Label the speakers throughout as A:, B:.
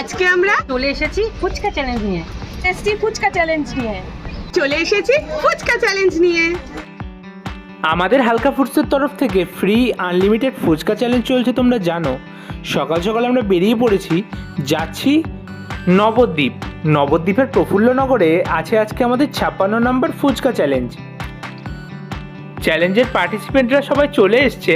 A: আজকে আমরা
B: চলে এসেছি ফুচকা চ্যালেঞ্জ নিয়ে।
A: টেস্টি ফুচকা চ্যালেঞ্জ নিয়ে চলে এসেছি ফুচকা চ্যালেঞ্জ নিয়ে।
C: আমাদের হালকা ফুডসের তরফ থেকে ফ্রি আনলিমিটেড ফুচকা চ্যালেঞ্জ চলছে, তোমরা জানো। সকাল সকাল আমরা বেরিয়ে পড়েছি, যাচ্ছি নবদ্বীপ। নবদ্বীপের প্রফুল্লনগরে আছে আজকে আমাদের 56 নম্বর ফুচকা চ্যালেঞ্জ। চ্যালেঞ্জের পার্টিসিপেন্টরা সবাই চলে এসছে।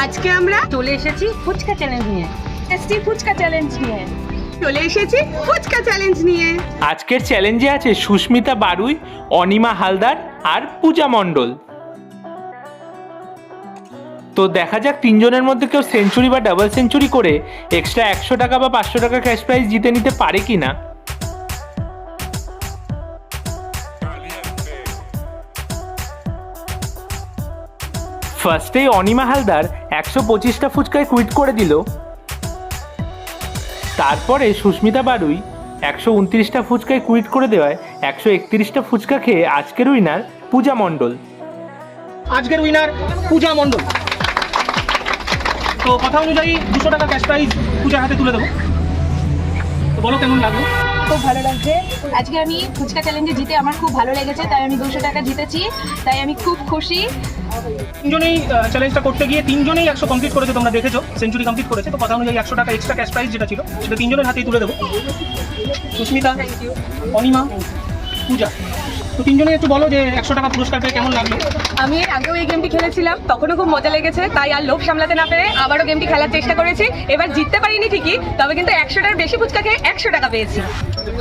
A: আজকে আমরা
B: চলে এসেছি ফুচকা চ্যালেঞ্জ নিয়ে।
A: টেস্টি ফুচকা চ্যালেঞ্জ নিয়ে চলে এসেছি ফুচকা চ্যালেঞ্জ নিয়ে।
C: আজকের চ্যালেঞ্জে আছে সুস্মিতা বারুই, অনিমা হালদার আর পূজা মণ্ডল। তো দেখা যাক তিনজনের মধ্যে কেউ সেঞ্চুরি বা ডাবল সেঞ্চুরি করে এক্সট্রা 100 টাকা বা 500 টাকা ক্যাশ প্রাইজ জিতে নিতে পারে কিনা। ফার্স্টেই অনিমা হালদার 125টা ফুচকায় কুইট করে দিল। তারপরে সুস্মিতা বারুই 129টা ফুচকায় কুইট করে দেওয়ায় 131টা ফুচকা খেয়ে আজকের উইনার পূজা মণ্ডল।
D: আজকের উইনার পূজা মণ্ডল। তো কথা অনুযায়ী 200 টাকা ক্যাশ প্রাইজ পূজার হাতে তুলে দেবো। তো বলো কেমন লাগলো?
E: খুব ভালো লাগছে। আজকে আমি ফুচকা চ্যালেঞ্জে জিতে আমার খুব ভালো লেগেছে, তাই আমি 200 টাকা জিতেছি, তাই আমি খুব খুশি।
D: তিনজনেই চ্যালেঞ্জটা করতে গিয়ে তিনজনেই 100 কমপ্লিট করেছে, তোমরা দেখেছো, সেঞ্চুরি কমপ্লিট করেছে। তো কথা অনুযায়ী 100 টাকা এক্সট্রা ক্যাশ প্রাইজ যেটা ছিল সেটা তিনজনের হাতেই তুলে দেবো। সুস্মিতা, অনিমা, পূজা, তো তিনজনেই একটু বলো যে 100 টাকা পুরস্কার পেয়ে কেমন লাগলো?
E: আমি এর আগেও এই গেমটি খেলেছিলাম, তখনও খুব মজা লেগেছে, তাই আর লোভ সামলাতে না পেরে আবারও গেমটি খেলার চেষ্টা করেছি। এবার জিততে পারিনি ঠিকই, তবে কিন্তু 100টার বেশি ফুচকা খেয়ে 100 টাকা পেয়েছি।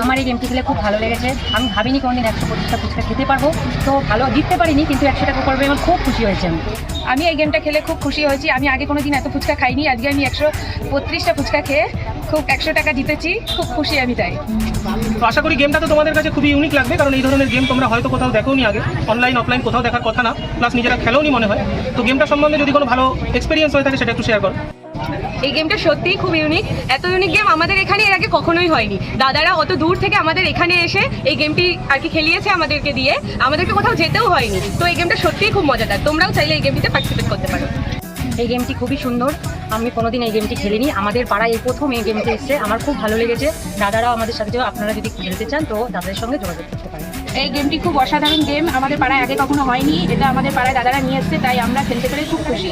B: আমার এই গেমটি খেলে খুব ভালো লেগেছে। আমি ভাবিনি কোনোদিন 125টা ফুচকা খেতে পারবো, তো ভালো জিততে পারিনি, কিন্তু 100 টাকা করবে আমার খুব খুশি হয়েছে।
E: আমি এই গেমটা খেলে খুব খুশি হয়েছি। আমি আগে কোনোদিন এত ফুচকা খাইনি, আজকে আমি 132টা ফুচকা খেয়ে খুব 100 টাকা জিতেছি, খুব খুশি আমি তাই।
D: তো আশা করি গেমটা তো তোমাদের কাছে খুবই ইউনিক লাগবে, কারণ এই ধরনের গেম তোমরা হয়তো কোথাও দেখোনি আগে, অনলাইন অফলাইন কোথাও দেখার কথা না, প্লাস নিজেরা খেলোনি মনে হয়। তো গেমটা সম্বন্ধে যদি কোনো ভালো এক্সপিরিয়েন্স হয়ে থাকে সেটা একটু শেয়ার করো।
E: এই গেমটা সত্যিই খুব ইউনিক। এত ইউনিক গেম আমাদের এখানে এর আগে কখনোই হয়নি। দাদারা অত দূর থেকে আমাদের এখানে এসে এই গেমটি আর কি খেলিয়েছে আমাদেরকে দিয়ে, আমাদেরকে কোথাও যেতেও হয়নি। তো এই গেমটা সত্যিই খুব মজাদার, তোমরাও চাইলে এই গেমটিতে পার্টিসিপেট করতে পারো।
B: এই গেমটি খুবই সুন্দর। আমি কোনোদিন এই গেমটি খেলিনি, আমাদের পাড়ায় এই প্রথম এই গেমটি এসছে। আমার খুব ভালো লেগেছে। দাদারাও আমাদের সাথে, আপনারা যদি খেলতে চান তো দাদাদের সঙ্গে যোগাযোগ করতে পারেন।
E: এই গেমটি খুব অসাধারণ গেম, আমাদের পাড়ায় আগে কখনো হয়নি। এটা আমাদের পাড়ায় দাদারা নিয়ে এসছে, তাই আমরা খেলতে পেরে খুব খুশি।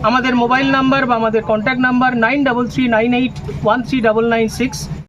D: আমাদের মোবাইল নাম্বার বা আমাদের কন্ট্যাক্ট নাম্বার 9339813996।